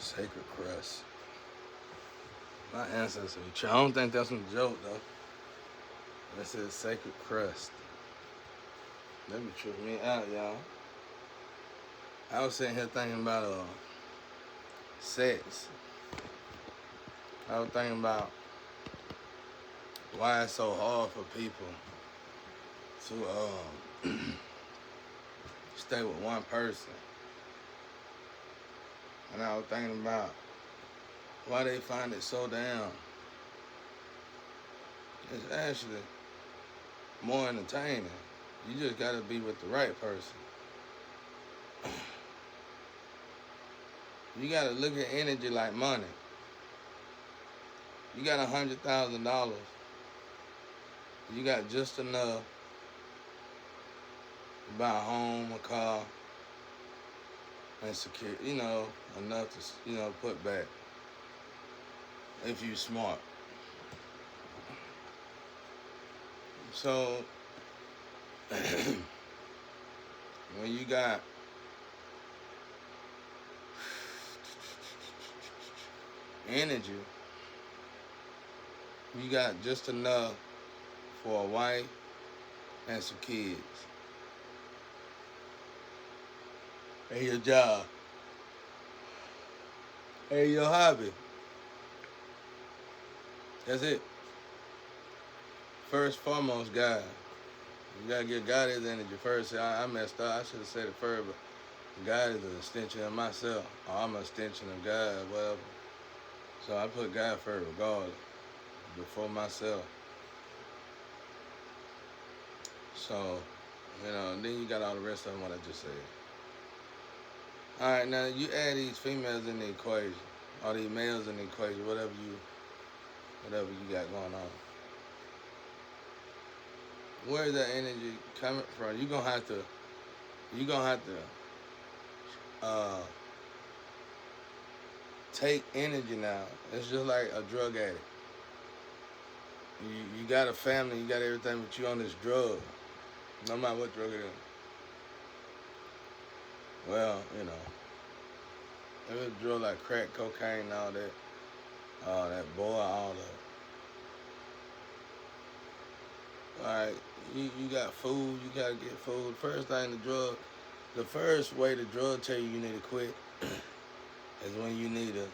Sacred crust. My ancestors. I don't think that's a joke though. That says sacred crust. That be tripping me out, y'all. I was sitting here thinking about sex. I was thinking about why it's so hard for people to stay with one person. And I was thinking about why they find it so damn. It's actually more entertaining. You just gotta be with the right person. You gotta look at energy like money. You got $100,000. You got just enough to buy a home, a car, and secure, enough to, put back if you smart. So when you got energy, you got just enough for a wife and some kids. And your job. And your hobby. That's it. First, foremost, God. You gotta give God his energy first. I messed up. I should have said it first, but God is an extension of myself. Or I'm an extension of God, whatever. So I put God first regardless, before myself. So, then you got all the rest of them, what I just said. All right, now you add these females in the equation, or these males in the equation, whatever you got going on. Where's that energy coming from? You're gonna have to take energy now. It's just like a drug addict. You got a family, you got everything, but you on this drug. No matter what drug it is. Well, if it's a drug like crack, cocaine, and all that, that boy, all that. Alright, you got food, you gotta get food. First thing the first way the drug tell you need to quit is when you need to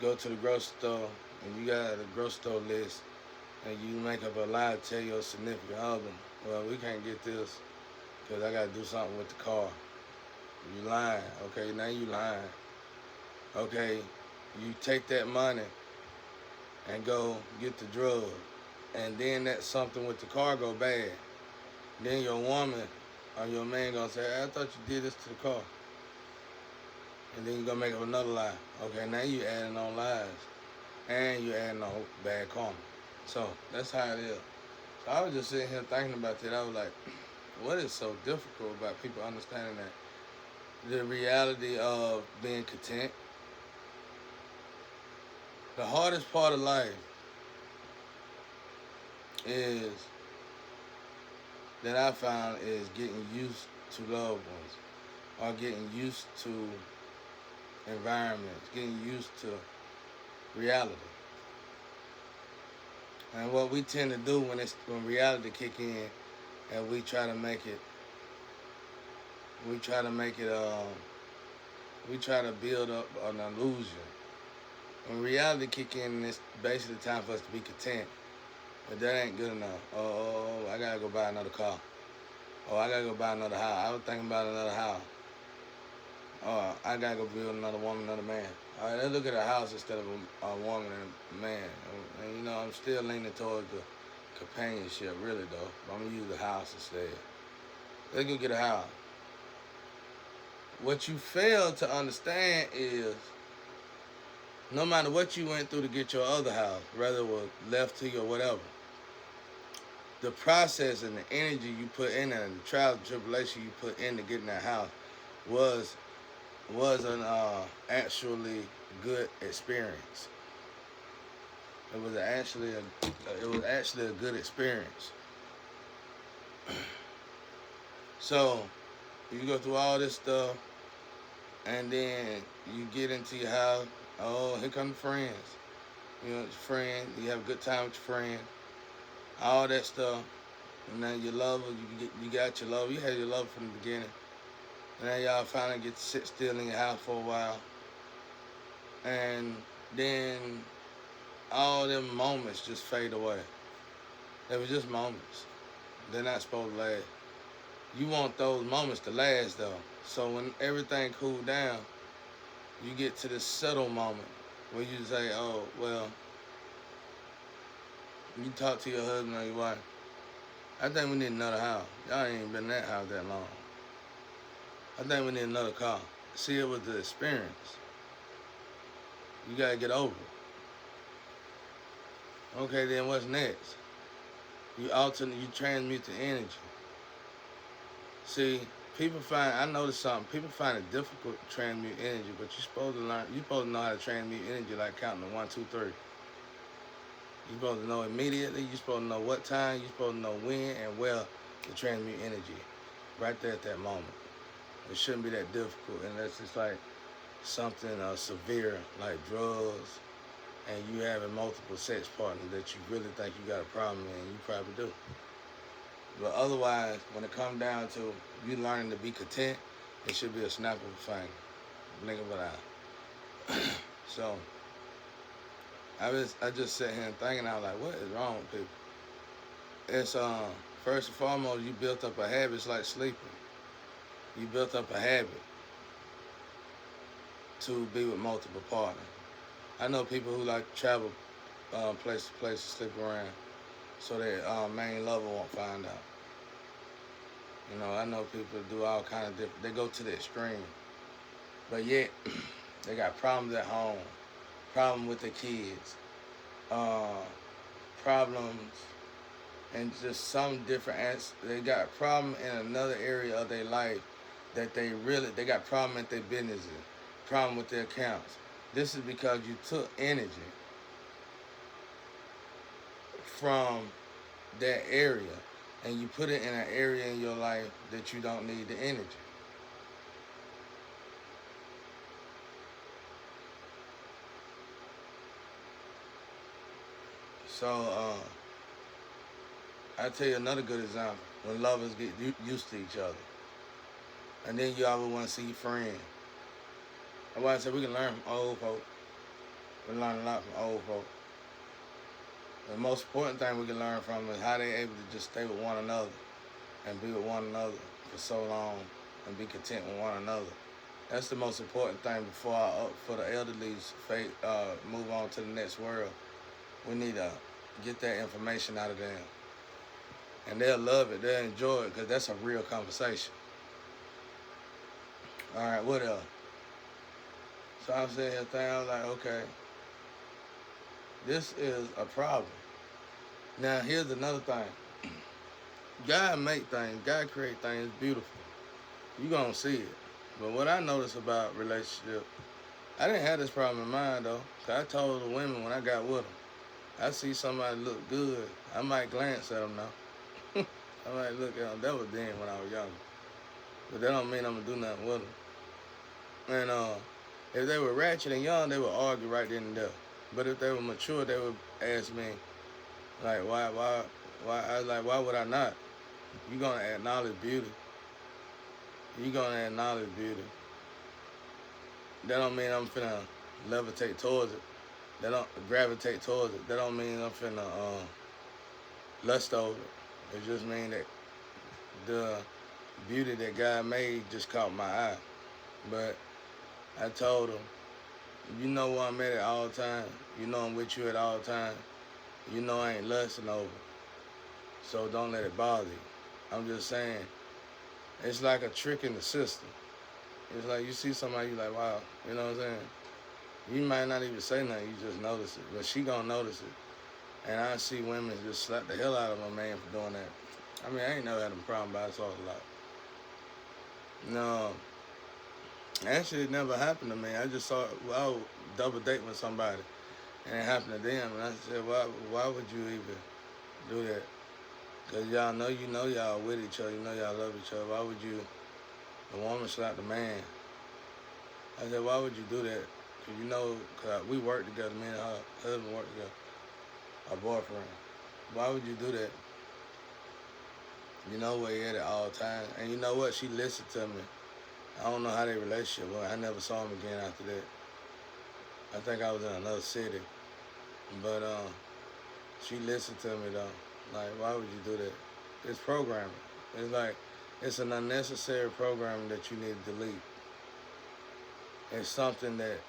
go to the grocery store and you got a grocery store list and you make up a lie to tell your significant other, well, we can't get this because I gotta do something with the car. You lying. Okay, now you lying. Okay, you take that money and go get the drug, and then that something with the car go bad. Then your woman or your man gonna say, I thought you did this to the car. And then you gonna make up another lie. Okay, now you adding on lies. And you adding on bad karma. So that's how it is. So I was just sitting here thinking about that. I was like, what is so difficult about people understanding that? The reality of being content. The hardest part of life is that I found is getting used to loved ones, or getting used to environments, getting used to reality. And what we tend to do when reality kick in, and we try to build up an illusion. When reality kick in, it's basically time for us to be content. But that ain't good enough. Oh, I gotta go buy another car. Oh, I gotta go buy another house. I was thinking about another house. Oh, I gotta go build another woman, another man. All right, let's look at a house instead of a woman and a man. And I'm still leaning towards the companionship, really though. But I'm gonna use the house instead. Let's go get a house. What you fail to understand is, no matter what you went through to get your other house, whether it was left to you or whatever, the process and the energy you put in it and the trials and tribulation you put into getting that house was an actually good experience. It was actually a good experience. So you go through all this stuff And then you get into your house. Oh, here come the friends. You know, your friend. You have a good time with your friend. All that stuff. And then your lover, you got your lover. You had your lover from the beginning. And then y'all finally get to sit still in your house for a while. And then all them moments just fade away. They were just moments. They're not supposed to last. You want those moments to last though. So when everything cool down, you get to this settle moment where you say, oh, well, you talk to your husband or your wife. I think we need another house. Y'all ain't been in that house that long. I think we need another car. See, it was the experience. You gotta get over it. Okay, then what's next? You alternate, you transmute the energy. See, I noticed something. People find it difficult to transmute energy, but you're supposed to learn. You're supposed to know how to transmute energy, like counting to 1, 2, 3. You're supposed to know immediately. You're supposed to know what time. You're supposed to know when and where to transmute energy, right there at that moment. It shouldn't be that difficult, unless it's like something severe, like drugs, and you having multiple sex partners that you really think you got a problem in. You probably do. But otherwise, when it comes down to you learning to be content, it should be a snap of a finger, blink of an eye. So I just sat here and thinking, I was like, what is wrong with people? It's first and foremost, you built up a habit. It's like sleeping. You built up a habit to be with multiple partners. I know people who like to travel place to place to sleep around, so their main lover won't find out. You know, I know people do all kind of different. They go to the extreme, but yet they got problems at home, problem with their kids, problems, and just some different. They got a problem in another area of their life that they got problem at their businesses, problem with their accounts. This is because you took energy from that area and you put it in an area in your life that you don't need the energy. So I'll tell you another good example. When lovers get used to each other, and then you always want to see your friend. That's why I said we can learn from old folks. We learn a lot from old folks. The most important thing we can learn from is how they're able to just stay with one another and be with one another for so long and be content with one another. That's the most important thing for the elderly's move on to the next world. We need to get that information out of them. And they'll love it. They'll enjoy it because that's a real conversation. All right, what else? So I'm sitting here thinking, I was like, okay, this is a problem. Now, here's another thing. God make things, God create things beautiful. You're going to see it. But what I noticed about relationship, I didn't have this problem in mind, though. Cause I told the women when I got with them, I see somebody look good, I might glance at them now. I might look at them. That was then when I was younger. But that don't mean I'm going to do nothing with them. And if they were ratchet and young, they would argue right then and there. But if they were mature, they would ask me, like, why I was like, why would I not? You're gonna acknowledge beauty. You're gonna acknowledge beauty. That don't mean I'm finna levitate towards it. That don't gravitate towards it. That don't mean I'm finna lust over it. It just means that the beauty that God made just caught my eye. But I told him, you know where I'm at all times. You know I'm with you at all times. You know I ain't lusting over. So don't let it bother you. I'm just saying, it's like a trick in the system. It's like you see somebody, you like, wow, you know what I'm saying? You might not even say nothing, you just notice it. But she gonna notice it. And I see women just slap the hell out of a man for doing that. I mean, I ain't never had a problem, but I saw it a lot. No, actually it never happened to me. I just saw it, I was double dating with somebody. And it happened to them. And I said, why would you even do that? Because y'all know y'all with each other. You know y'all love each other. Why would you, the woman slap the man? I said, why would you do that? Cause you know, cause we work together, me and her husband work together, our boyfriend. Why would you do that? You know where he at all times. And you know what? She listened to me. I don't know how their relationship was. I never saw him again after that. I think I was in another city. But she listened to me though. Like, why would you do that? It's programming. It's like, it's an unnecessary programming that you need to delete. It's something that,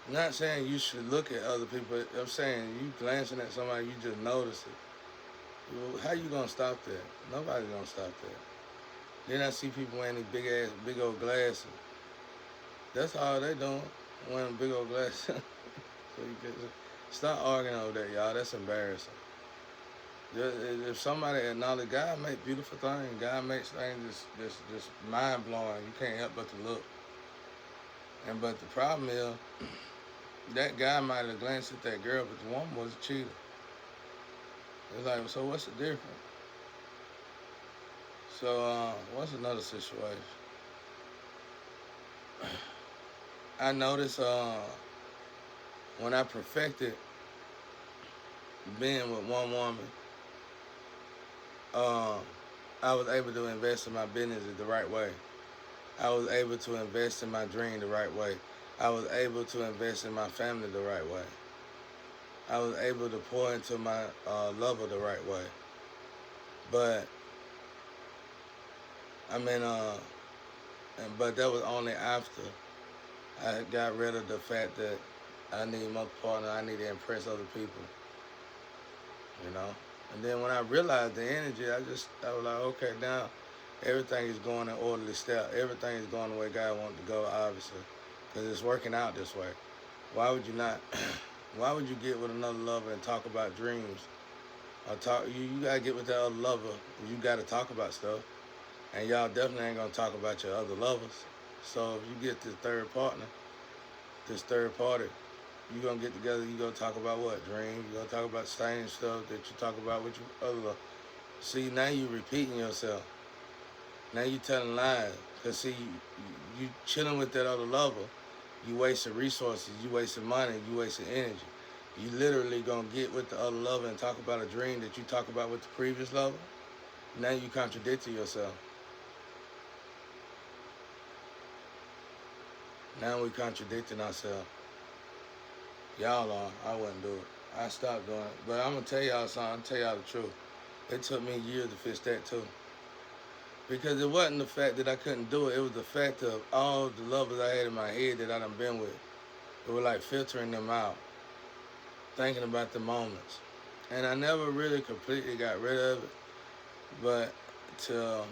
I'm not saying you should look at other people. I'm saying you glancing at somebody, you just notice it. Well, how you gonna stop that? Nobody's gonna stop that. Then I see people wearing these big old glasses. That's all they doing, wearing big old glasses. So you can stop arguing over that, y'all. That's embarrassing. If somebody acknowledge God make beautiful things, God makes things just mind blowing. You can't help but to look. But the problem is, that guy might have glanced at that girl, but the woman was a cheater. It's like, so what's the difference? So what's another situation? I noticed when I perfected being with one woman, I was able to invest in my business the right way. I was able to invest in my dream the right way. I was able to invest in my family the right way. I was able to pour into my lover the right way. But I mean, but that was only after I got rid of the fact that I need my partner. I need to impress other people. You know. And then when I realized the energy, I was like, okay, now everything is going in orderly step. Everything is going the way God wanted to go, obviously, because it's working out this way. Why would you not? Why would you get with another lover and talk about dreams? Or talk? You gotta get with that other lover. You gotta talk about stuff, and y'all definitely ain't gonna talk about your other lovers. So if you get this third partner, this third party, you gonna get together. You gonna talk about what? Dreams. You gonna talk about the same stuff that you talk about with your other love. See, now you repeating yourself. Now you telling lies. Cause see, you chilling with that other lover. You wasting resources. You wasting money. You wasting energy. You literally gonna get with the other lover and talk about a dream that you talk about with the previous lover. Now you contradicting yourself. Now we contradicting ourselves. Y'all are. I wouldn't do it. I stopped doing it. But I'm gonna tell y'all something. I'm tell y'all the truth. It took me years to fix that too. Because it wasn't the fact that I couldn't do it. It was the fact of all the lovers I had in my head that I done been with. It was like filtering them out, thinking about the moments. And I never really completely got rid of it. But till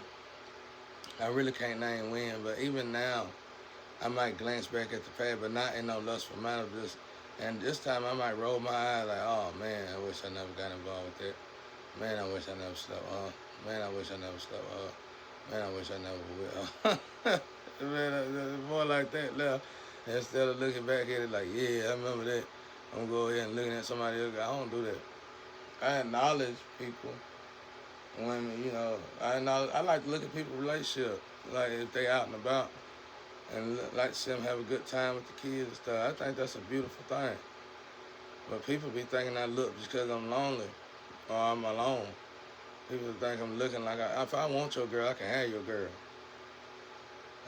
I really can't name when. But even now, I might glance back at the past, but not in no lustful manner. And this time I might roll my eyes like, oh man, I wish I never got involved with that. Man, I wish I never slept. Man, I wish I never slept. Man, I wish I never will. Man, more like that now. Instead of looking back at it like, yeah, I remember that. I'm gonna go ahead and looking at somebody else. I don't do that. I acknowledge people, women, you know. I like to look at people's relationship, like if they out and about, and like to see them have a good time with the kids and stuff. I think that's a beautiful thing. But people be thinking I look just because I'm lonely or I'm alone. People think I'm looking like if I want your girl, I can have your girl.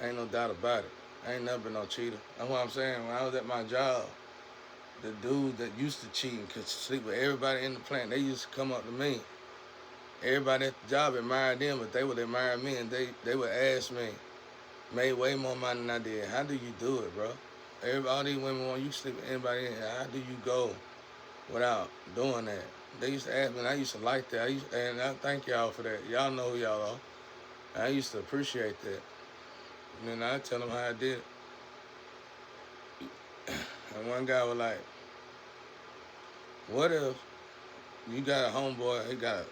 Ain't no doubt about it. I ain't never been no cheater. That's what I'm saying. When I was at my job, the dude that used to cheat and could sleep with everybody in the plant, they used to come up to me. Everybody at the job admired them, but they would admire me, and they would ask me, made way more money than I did. How do you do it, bro? All these women want you to sleep with anybody in here. How do you go without doing that? They used to ask me, and I used to like that. And I thank y'all for that. Y'all know who y'all are. I used to appreciate that. And then I tell them how I did it. And one guy was like, what if you got a homeboy, he got a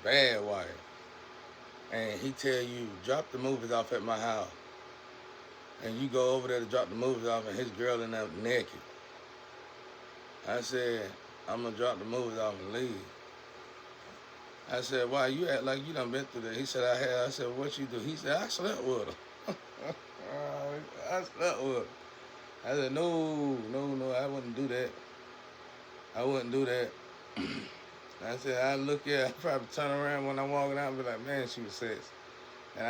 bad wife, and he tell you, drop the movies off at my house, and you go over there to drop the movies off, and his girl in there naked. I said, I'm going to drop the movies off and leave. I said, why you act like you done been through that? He said, I had. I said, what you do? He said, I slept with her. I slept with her. I said, no, I wouldn't do that. I wouldn't do that. I said, I look at her, I probably turn around when I'm walking out and be like, man, she was sexy. And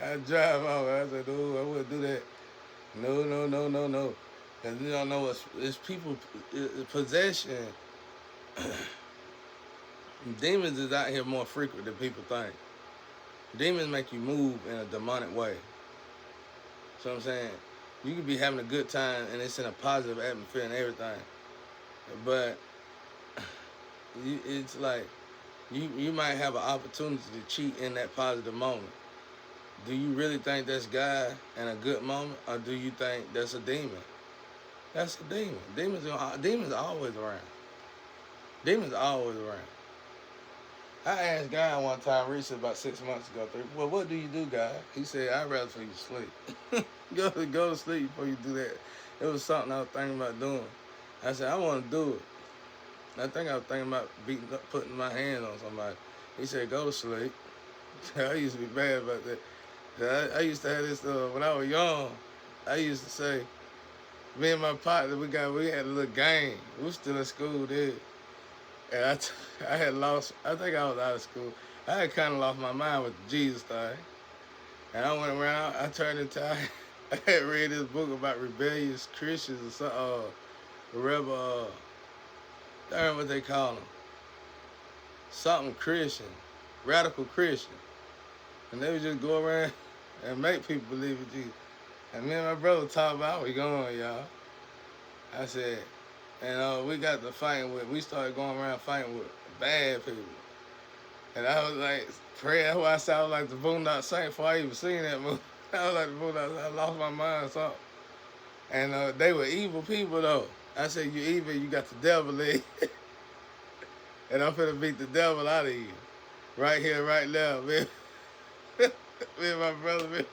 I drive off. I said, no, I wouldn't do that. No. Because you don't know it's people, possession. Demons is out here more frequent than people think. Demons make you move in a demonic way. So I'm saying, you could be having a good time and it's in a positive atmosphere and everything. But it's like you might have an opportunity to cheat in that positive moment. Do you really think that's God in a good moment, or do you think that's a demon? That's a demon. Demons are always around. Demons are always around. I asked God one time recently, about 6 months ago, well, what do you do, God? He said, I'd rather for you to sleep. go to sleep before you do that. It was something I was thinking about doing. I said, I want to do it. I think I was thinking about putting my hand on somebody. He said, go to sleep. I used to be bad about that. I used to have this, when I was young, I used to say, me and my partner, we had a little game. We was still in school then. And I had lost, I think I was out of school. I had kind of lost my mind with the Jesus thing. And I went around, I turned into, I had read this book about rebellious Christians or something, rebel, I don't know what they call them. Something Christian, radical Christian. And they would just go around and make people believe in Jesus. And me and my brother talked about, we going, y'all. I said, and we got to fighting we started going around fighting with bad people. And I was like, praying, that's why I sounded like the Boondock Saints before I even seen that movie. I was like the Boondock Saints, I lost my mind or something. And they were evil people though. I said, you evil, you got the devil in. And I'm finna beat the devil out of you. Right here, right now, man. Me and my brother, man.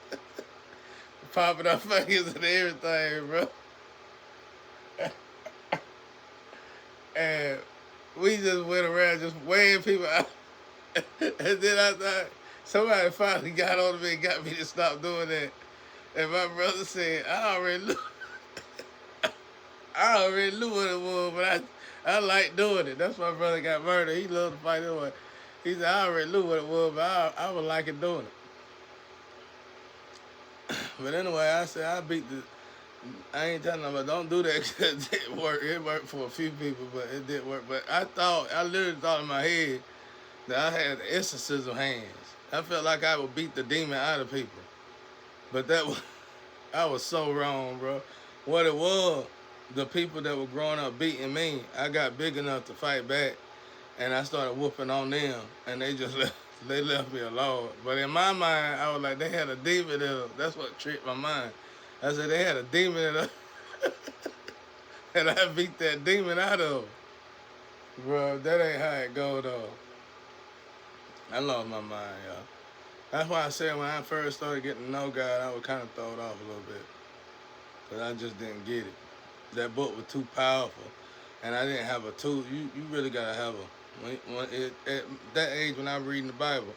Popping our fingers and everything, bro. And we just went around just weighing people out. And then I thought, somebody finally got on me and got me to stop doing that. And my brother said, I already knew what it was, but I like doing it. That's why my brother got murdered. He loved to fight anyway. He said, I already knew what it was, but I would like it doing it. But anyway, I said, I ain't telling them, but don't do that because it didn't work. It worked for a few people, but it didn't work. But I literally thought in my head that I had exorcism hands. I felt like I would beat the demon out of people. But I was so wrong, bro. What it was, the people that were growing up beating me, I got big enough to fight back, and I started whooping on them, and they just left me alone. But in my mind, I was like, they had a demon in them. That's what tricked my mind. I said, they had a demon in them. And I beat that demon out of them. Bro, that ain't how it go, though. I lost my mind, y'all. That's why I said when I first started getting to know God, I would kind of throw it off a little bit. Because I just didn't get it. That book was too powerful. And I didn't have a tool. You really got to have at that age when I'm reading the Bible,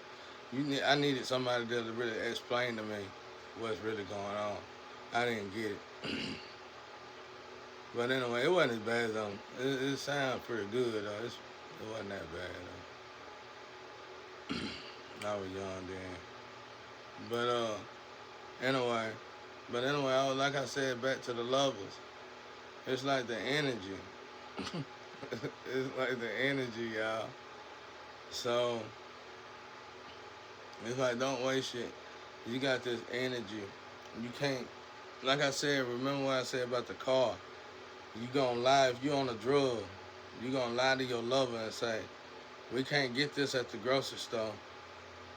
I needed somebody to really explain to me what's really going on. I didn't get it. But anyway, it wasn't as bad though. It sounded pretty good though. It wasn't that bad though. I was young then. But anyway, I was, like I said, back to the lovers. It's like the energy. It's like the energy, y'all. So it's like, don't waste it. You got this energy. You can't, like I said, remember what I said about the car. You gonna lie, if you on a drug, you gonna lie to your lover and say, we can't get this at the grocery store.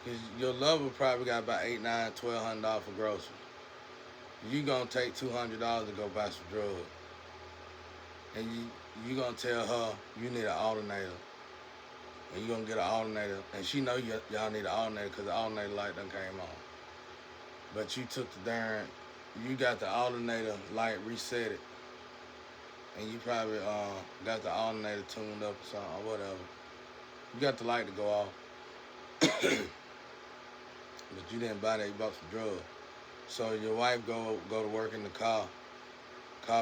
Because your lover probably got about $800, $900, $1,200 for groceries. You gonna take $200 to go buy some drugs. And you gonna tell her you need an alternator. And you gonna get an alternator. And she know y'all need an alternator because the alternator light done came on. But you took you got the alternator light reset it. And you probably got the alternator tuned up or something or whatever. You got the light to go off, but you didn't buy that. You bought some drugs. So your wife go to work in the car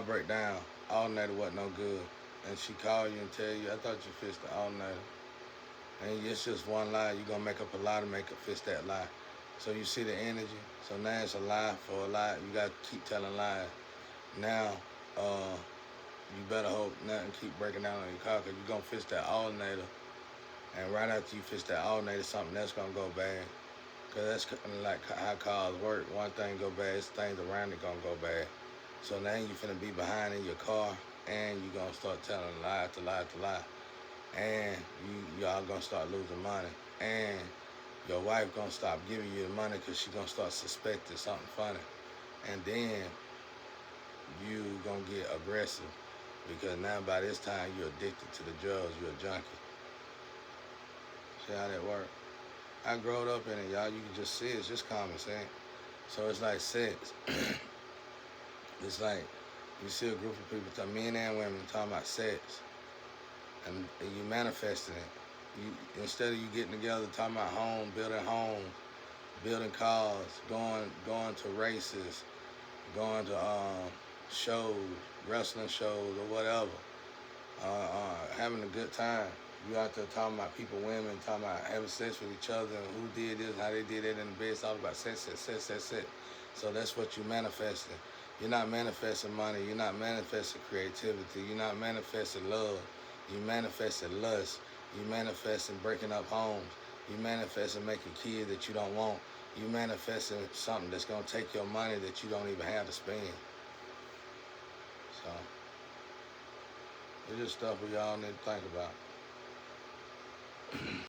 break down, alternator wasn't no good, and she call you and tell you, I thought you fixed the alternator. And it's just one lie. You're gonna make up a lie to make it fix that lie. So you see the energy. So now it's a lie for a lie. You gotta keep telling lies. Now, you better hope nothing keep breaking down on your car, because you're gonna fix that alternator, and right after you fix that alternator, something else gonna go bad. Because that's like how cars work. One thing go bad, it's things around it gonna go bad. So now you finna be behind in your car, and you gonna start telling lie to lie to lie. And y'all gonna start losing money. And your wife gonna stop giving you the money, because she gonna start suspecting something funny. And then you gonna get aggressive, because now by this time you're addicted to the drugs, you're a junkie. See how that work? I growed up in it, y'all. You can just see it's just common sense. So it's like sex. It's like you see a group of people, men and women, talking about sex, and you manifesting it. Instead of you getting together talking about homes, building cars, going to races, going to shows, wrestling shows or whatever, having a good time. You out there talking about people, women, talking about having sex with each other, and who did this, how they did it in the bed. It's all about sex, sex, sex, sex, sex. So that's what you manifesting. You're not manifesting money. You're not manifesting creativity. You're not manifesting love. You manifesting lust. You manifesting breaking up homes. You manifesting making kids that you don't want. You manifesting something that's gonna take your money that you don't even have to spend. So it's just stuff we all need to think about.